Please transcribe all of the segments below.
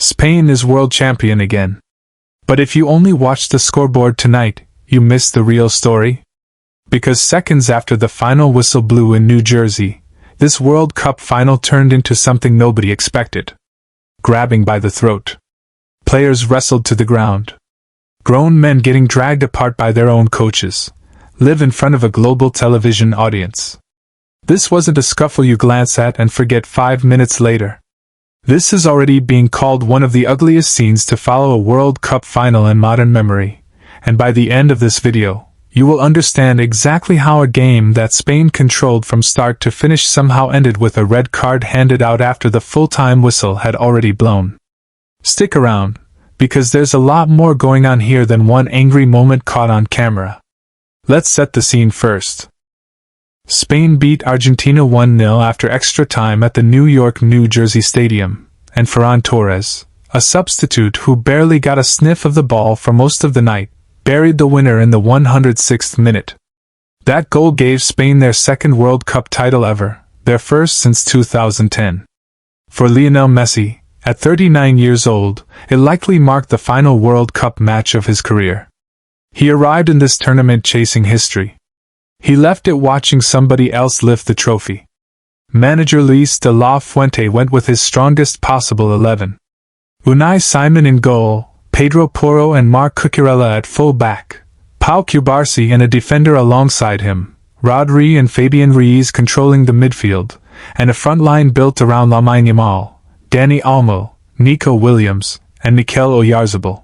Spain is world champion again. But if you only watched the scoreboard tonight, you missed the real story. Because seconds after the final whistle blew in New Jersey, this World Cup final turned into something nobody expected. Grabbing by the throat. Players wrestled to the ground. Grown men getting dragged apart by their own coaches. Live in front of a global television audience. This wasn't a scuffle you glance at and forget 5 minutes later. This is already being called one of the ugliest scenes to follow a World Cup final in modern memory, and by the end of this video, you will understand exactly how a game that Spain controlled from start to finish somehow ended with a red card handed out after the full-time whistle had already blown. Stick around, because there's a lot more going on here than one angry moment caught on camera. Let's set the scene first. Spain beat Argentina 1-0 after extra time at the New York-New Jersey Stadium, and Ferran Torres, a substitute who barely got a sniff of the ball for most of the night, buried the winner in the 106th minute. That goal gave Spain their second World Cup title ever, their first since 2010. For Lionel Messi, at 39 years old, it likely marked the final World Cup match of his career. He arrived in this tournament chasing history. He left it watching somebody else lift the trophy. Manager Luis de la Fuente went with his strongest possible 11. Unai Simon in goal, Pedro Porro and Marc Cucurella at full back, Pau Cubarsí and a defender alongside him, Rodri and Fabian Ruiz controlling the midfield, and a front line built around Lamine Yamal, Dani Olmo, Nico Williams, and Mikel Oyarzabal.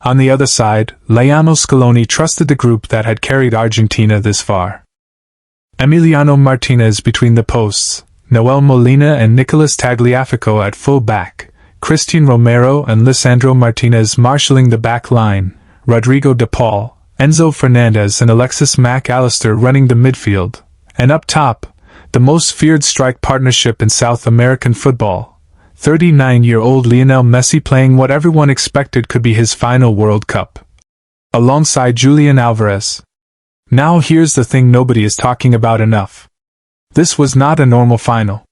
On the other side, Lionel Scaloni trusted the group that had carried Argentina this far. Emiliano Martinez between the posts, Nahuel Molina and Nicolas Tagliafico at full back, Christian Romero and Lisandro Martinez marshalling the back line, Rodrigo de Paul, Enzo Fernandez and Alexis Mac Allister running the midfield, and up top, the most feared strike partnership in South American football, 39-year-old Lionel Messi playing what everyone expected could be his final World Cup, alongside Julian Alvarez. Now here's the thing nobody is talking about enough. This was not a normal final.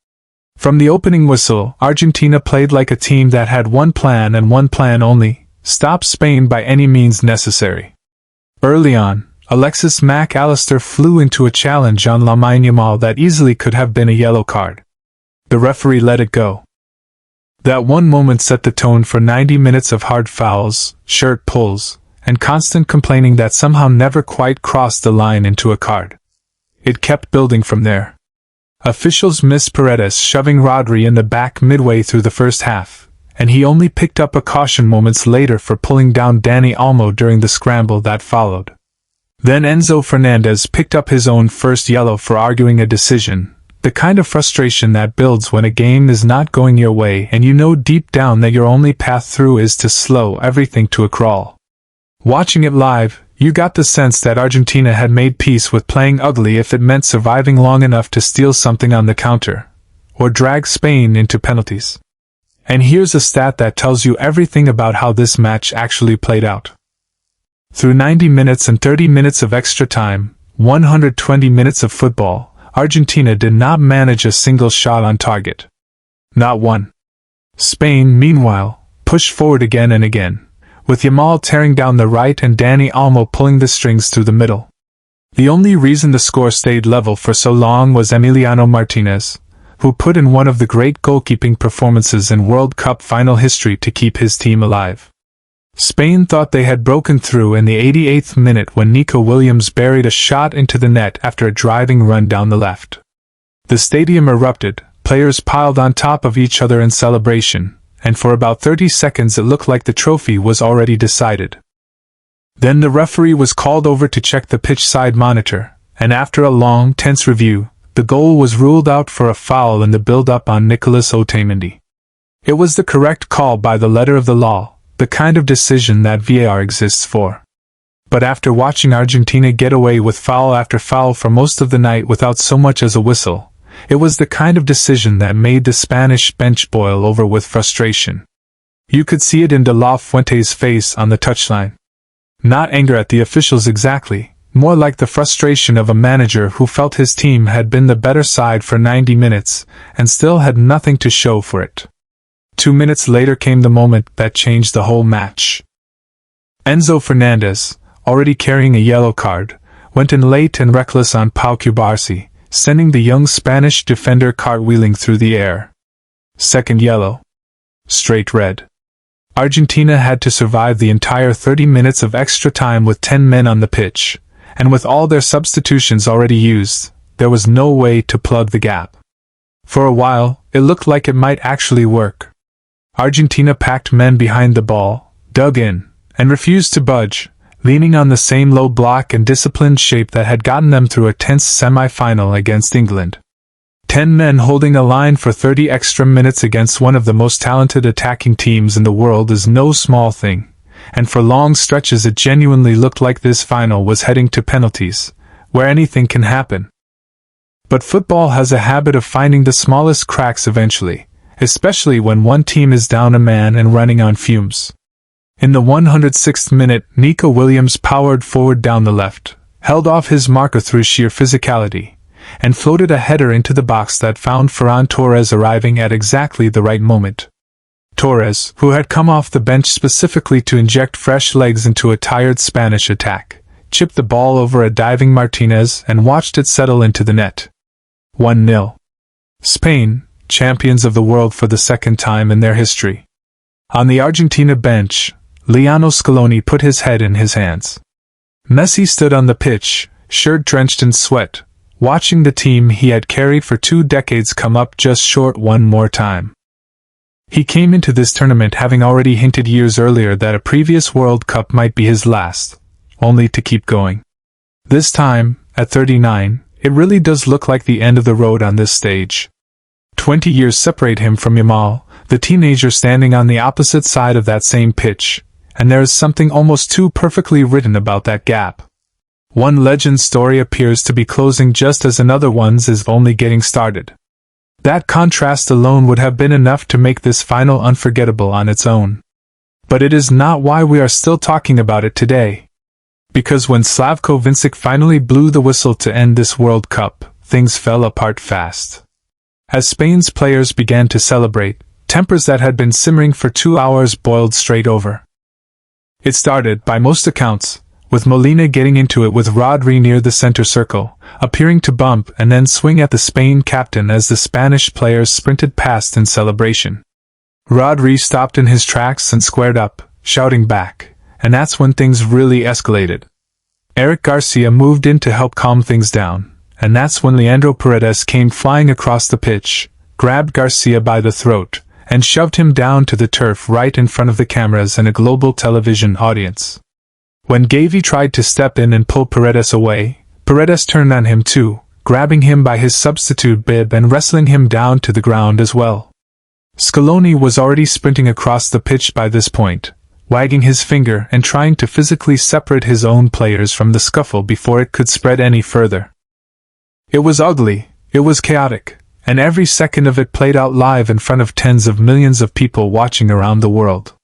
From the opening whistle, Argentina played like a team that had one plan and one plan only: stop Spain by any means necessary. Early on, Alexis Mac Allister flew into a challenge on Lamine Yamal that easily could have been a yellow card. The referee let it go. That one moment set the tone for 90 minutes of hard fouls, shirt pulls, and constant complaining that somehow never quite crossed the line into a card. It kept building from there. Officials missed Paredes shoving Rodri in the back midway through the first half, and he only picked up a caution moments later for pulling down Dani Olmo during the scramble that followed. Then Enzo Fernandez picked up his own first yellow for arguing a decision, the kind of frustration that builds when a game is not going your way and you know deep down that your only path through is to slow everything to a crawl. Watching it live, you got the sense that Argentina had made peace with playing ugly if it meant surviving long enough to steal something on the counter, or drag Spain into penalties. And here's a stat that tells you everything about how this match actually played out. Through 90 minutes and 30 minutes of extra time, 120 minutes of football, Argentina did not manage a single shot on target. Not one. Spain, meanwhile, pushed forward again and again, with Yamal tearing down the right and Dani Olmo pulling the strings through the middle. The only reason the score stayed level for so long was Emiliano Martinez, who put in one of the great goalkeeping performances in World Cup final history to keep his team alive. Spain thought they had broken through in the 88th minute when Nico Williams buried a shot into the net after a driving run down the left. The stadium erupted, players piled on top of each other in celebration, and for about 30 seconds it looked like the trophy was already decided. Then the referee was called over to check the pitch side monitor, and after a long, tense review, the goal was ruled out for a foul in the build-up on Nicolas Otamendi. It was the correct call by the letter of the law, the kind of decision that VAR exists for. But after watching Argentina get away with foul after foul for most of the night without so much as a whistle, it was the kind of decision that made the Spanish bench boil over with frustration. You could see it in De La Fuente's face on the touchline. Not anger at the officials exactly, more like the frustration of a manager who felt his team had been the better side for 90 minutes, and still had nothing to show for it. 2 minutes later came the moment that changed the whole match. Enzo Fernandez, already carrying a yellow card, went in late and reckless on Pau Cubarsí, sending the young Spanish defender cartwheeling through the air. Second yellow. Straight red. Argentina had to survive the entire 30 minutes of extra time with 10 men on the pitch, and with all their substitutions already used, there was no way to plug the gap. For a while, it looked like it might actually work. Argentina packed men behind the ball, dug in, and refused to budge, leaning on the same low block and disciplined shape that had gotten them through a tense semi-final against England. 10 men holding a line for 30 extra minutes against one of the most talented attacking teams in the world is no small thing, and for long stretches it genuinely looked like this final was heading to penalties, where anything can happen. But football has a habit of finding the smallest cracks eventually, especially when one team is down a man and running on fumes. In the 106th minute, Nico Williams powered forward down the left, held off his marker through sheer physicality, and floated a header into the box that found Ferran Torres arriving at exactly the right moment. Torres, who had come off the bench specifically to inject fresh legs into a tired Spanish attack, chipped the ball over a diving Martinez and watched it settle into the net. 1-0. Spain, champions of the world for the second time in their history. On the Argentina bench, Lionel Scaloni put his head in his hands. Messi stood on the pitch, shirt drenched in sweat, watching the team he had carried for 2 decades come up just short one more time. He came into this tournament having already hinted years earlier that a previous World Cup might be his last, only to keep going. This time, at 39, it really does look like the end of the road on this stage. 20 years separate him from Yamal, the teenager standing on the opposite side of that same pitch, and there is something almost too perfectly written about that gap. One legend's story appears to be closing just as another one's is only getting started. That contrast alone would have been enough to make this final unforgettable on its own. But it is not why we are still talking about it today. Because when Slavko Vincic finally blew the whistle to end this World Cup, things fell apart fast. As Spain's players began to celebrate, tempers that had been simmering for 2 hours boiled straight over. It started, by most accounts, with Molina getting into it with Rodri near the center circle, appearing to bump and then swing at the Spain captain as the Spanish players sprinted past in celebration. Rodri stopped in his tracks and squared up, shouting back, and that's when things really escalated. Eric Garcia moved in to help calm things down, and that's when Leandro Paredes came flying across the pitch, grabbed Garcia by the throat, and shoved him down to the turf right in front of the cameras and a global television audience. When Gavi tried to step in and pull Paredes away, Paredes turned on him too, grabbing him by his substitute bib and wrestling him down to the ground as well. Scaloni was already sprinting across the pitch by this point, wagging his finger and trying to physically separate his own players from the scuffle before it could spread any further. It was ugly, it was chaotic, and every second of it played out live in front of tens of millions of people watching around the world.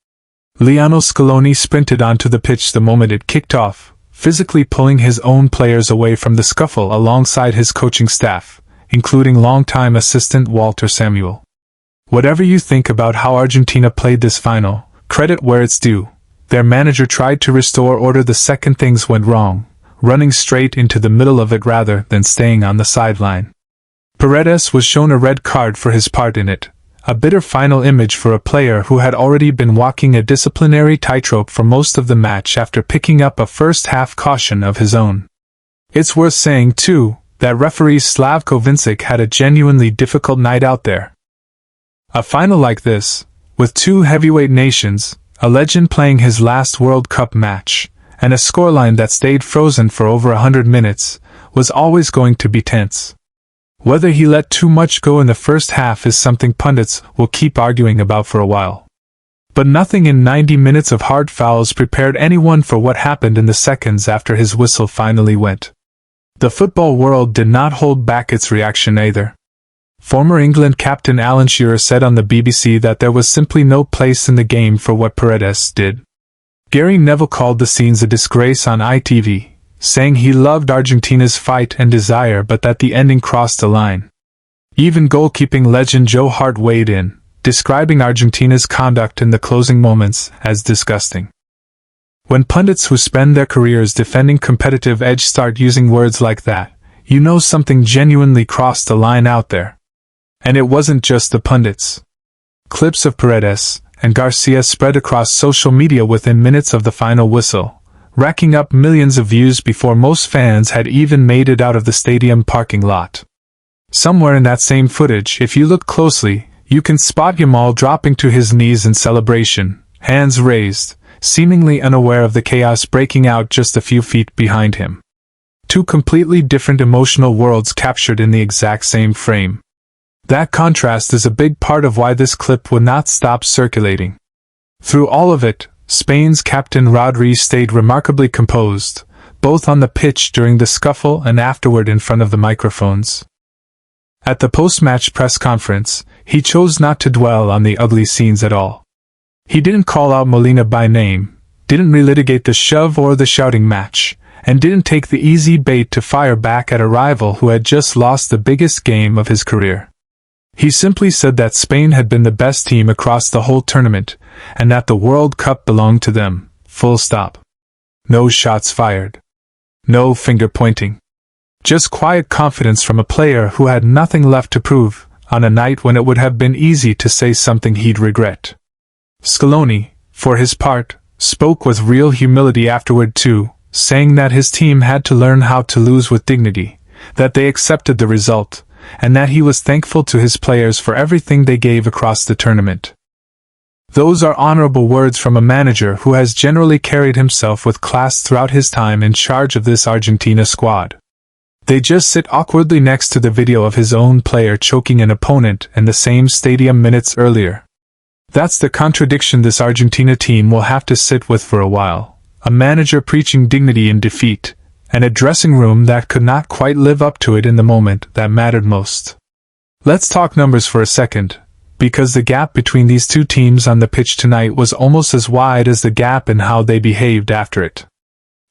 Lionel Scaloni sprinted onto the pitch the moment it kicked off, physically pulling his own players away from the scuffle alongside his coaching staff, including longtime assistant Walter Samuel. Whatever you think about how Argentina played this final, credit where it's due. Their manager tried to restore order the second things went wrong, running straight into the middle of it rather than staying on the sideline. Paredes was shown a red card for his part in it, a bitter final image for a player who had already been walking a disciplinary tightrope for most of the match after picking up a first-half caution of his own. It's worth saying, too, that referee Slavko Vincic had a genuinely difficult night out there. A final like this, with 2 heavyweight nations, a legend playing his last World Cup match, and a scoreline that stayed frozen for over 100 minutes, was always going to be tense. Whether he let too much go in the first half is something pundits will keep arguing about for a while. But nothing in 90 minutes of hard fouls prepared anyone for what happened in the seconds after his whistle finally went. The football world did not hold back its reaction either. Former England captain Alan Shearer said on the BBC that there was simply no place in the game for what Paredes did. Gary Neville called the scenes a disgrace on ITV, saying he loved Argentina's fight and desire but that the ending crossed a line. Even goalkeeping legend Joe Hart weighed in, describing Argentina's conduct in the closing moments as disgusting. When pundits who spend their careers defending competitive edge start using words like that, you know something genuinely crossed the line out there. And it wasn't just the pundits. Clips of Paredes and Garcia spread across social media within minutes of the final whistle, racking up millions of views before most fans had even made it out of the stadium parking lot. Somewhere in that same footage, if you look closely, you can spot Yamal dropping to his knees in celebration, hands raised, seemingly unaware of the chaos breaking out just a few feet behind him. Two completely different emotional worlds captured in the exact same frame. That contrast is a big part of why this clip would not stop circulating. Through all of it, Spain's captain Rodri stayed remarkably composed, both on the pitch during the scuffle and afterward in front of the microphones. At the post-match press conference, he chose not to dwell on the ugly scenes at all. He didn't call out Molina by name, didn't relitigate the shove or the shouting match, and didn't take the easy bait to fire back at a rival who had just lost the biggest game of his career. He simply said that Spain had been the best team across the whole tournament, and that the World Cup belonged to them, full stop. No shots fired. No finger-pointing. Just quiet confidence from a player who had nothing left to prove, on a night when it would have been easy to say something he'd regret. Scaloni, for his part, spoke with real humility afterward too, saying that his team had to learn how to lose with dignity, that they accepted the result, and that he was thankful to his players for everything they gave across the tournament. Those are honorable words from a manager who has generally carried himself with class throughout his time in charge of this Argentina squad. They just sit awkwardly next to the video of his own player choking an opponent in the same stadium minutes earlier. That's the contradiction this Argentina team will have to sit with for a while. A manager preaching dignity in defeat, and a dressing room that could not quite live up to it in the moment that mattered most. Let's talk numbers for a second, because the gap between these two teams on the pitch tonight was almost as wide as the gap in how they behaved after it.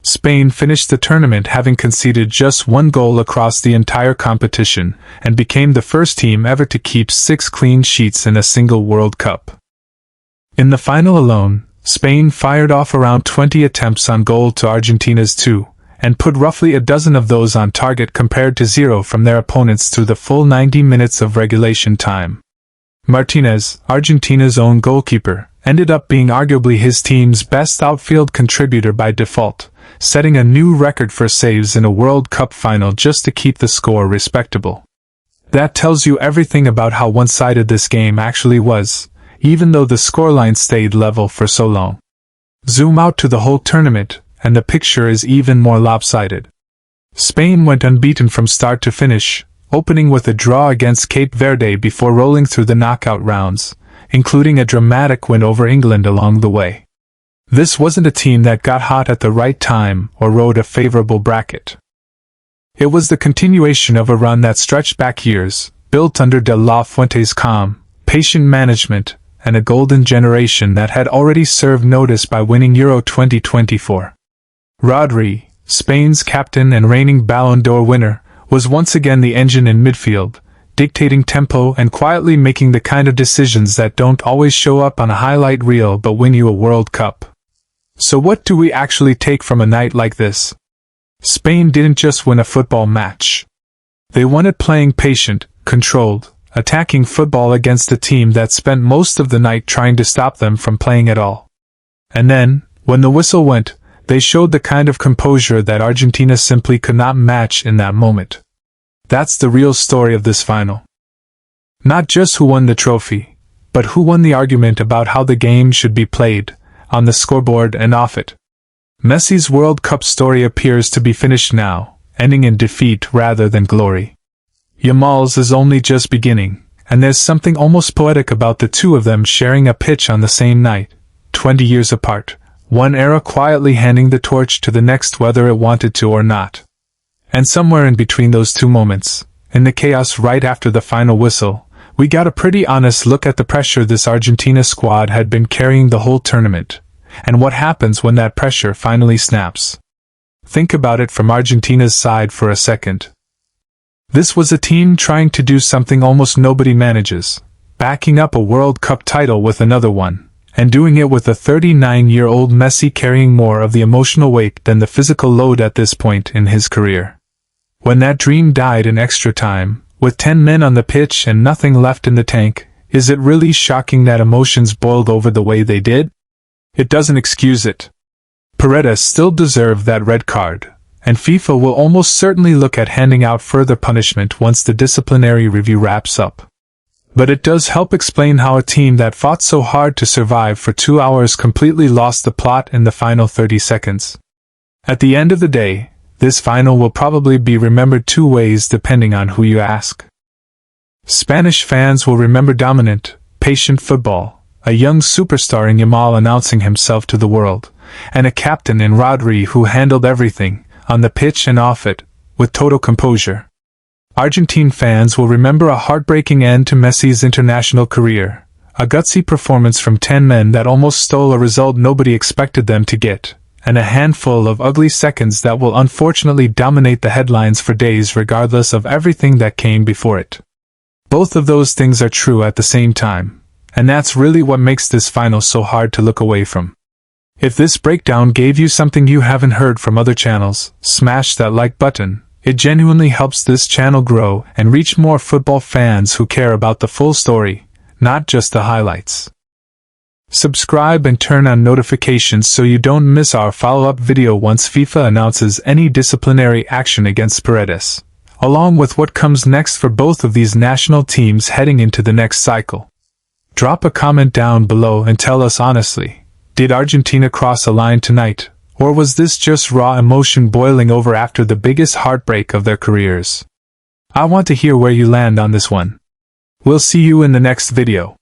Spain finished the tournament having conceded just one goal across the entire competition, and became the first team ever to keep 6 clean sheets in a single World Cup. In the final alone, Spain fired off around 20 attempts on goal to Argentina's 2, and put roughly a dozen of those on target compared to 0 from their opponents through the full 90 minutes of regulation time. Martinez, Argentina's own goalkeeper, ended up being arguably his team's best outfield contributor by default, setting a new record for saves in a World Cup final just to keep the score respectable. That tells you everything about how one-sided this game actually was, even though the scoreline stayed level for so long. Zoom out to the whole tournament, and the picture is even more lopsided. Spain went unbeaten from start to finish, opening with a draw against Cape Verde before rolling through the knockout rounds, including a dramatic win over England along the way. This wasn't a team that got hot at the right time or rode a favorable bracket. It was the continuation of a run that stretched back years, built under De La Fuente's calm, patient management, and a golden generation that had already served notice by winning Euro 2024. Rodri, Spain's captain and reigning Ballon d'Or winner, was once again the engine in midfield, dictating tempo and quietly making the kind of decisions that don't always show up on a highlight reel but win you a World Cup. So what do we actually take from a night like this? Spain didn't just win a football match. They won it playing patient, controlled, attacking football against a team that spent most of the night trying to stop them from playing at all. And then, when the whistle went, they showed the kind of composure that Argentina simply could not match in that moment. That's the real story of this final. Not just who won the trophy, but who won the argument about how the game should be played, on the scoreboard and off it. Messi's World Cup story appears to be finished now, ending in defeat rather than glory. Yamal's is only just beginning, and there's something almost poetic about the two of them sharing a pitch on the same night, 20 years apart, one era quietly handing the torch to the next whether it wanted to or not. And somewhere in between those two moments, in the chaos right after the final whistle, we got a pretty honest look at the pressure this Argentina squad had been carrying the whole tournament, and what happens when that pressure finally snaps. Think about it from Argentina's side for a second. This was a team trying to do something almost nobody manages, backing up a World Cup title with another one, and doing it with a 39-year-old Messi carrying more of the emotional weight than the physical load at this point in his career. When that dream died in extra time, with 10 men on the pitch and nothing left in the tank, is it really shocking that emotions boiled over the way they did? It doesn't excuse it. Paredes still deserved that red card, and FIFA will almost certainly look at handing out further punishment once the disciplinary review wraps up. But it does help explain how a team that fought so hard to survive for 2 hours completely lost the plot in the final 30 seconds. At the end of the day, this final will probably be remembered two ways depending on who you ask. Spanish fans will remember dominant, patient football, a young superstar in Yamal announcing himself to the world, and a captain in Rodri who handled everything, on the pitch and off it, with total composure. Argentine fans will remember a heartbreaking end to Messi's international career, a gutsy performance from 10 men that almost stole a result nobody expected them to get, and a handful of ugly seconds that will unfortunately dominate the headlines for days regardless of everything that came before it. Both of those things are true at the same time, and that's really what makes this final so hard to look away from. If this breakdown gave you something you haven't heard from other channels, smash that like button. It genuinely helps this channel grow and reach more football fans who care about the full story, not just the highlights. Subscribe and turn on notifications so you don't miss our follow-up video once FIFA announces any disciplinary action against Paredes, along with what comes next for both of these national teams heading into the next cycle. Drop a comment down below and tell us honestly, did Argentina cross a line tonight? Or was this just raw emotion boiling over after the biggest heartbreak of their careers? I want to hear where you land on this one. We'll see you in the next video.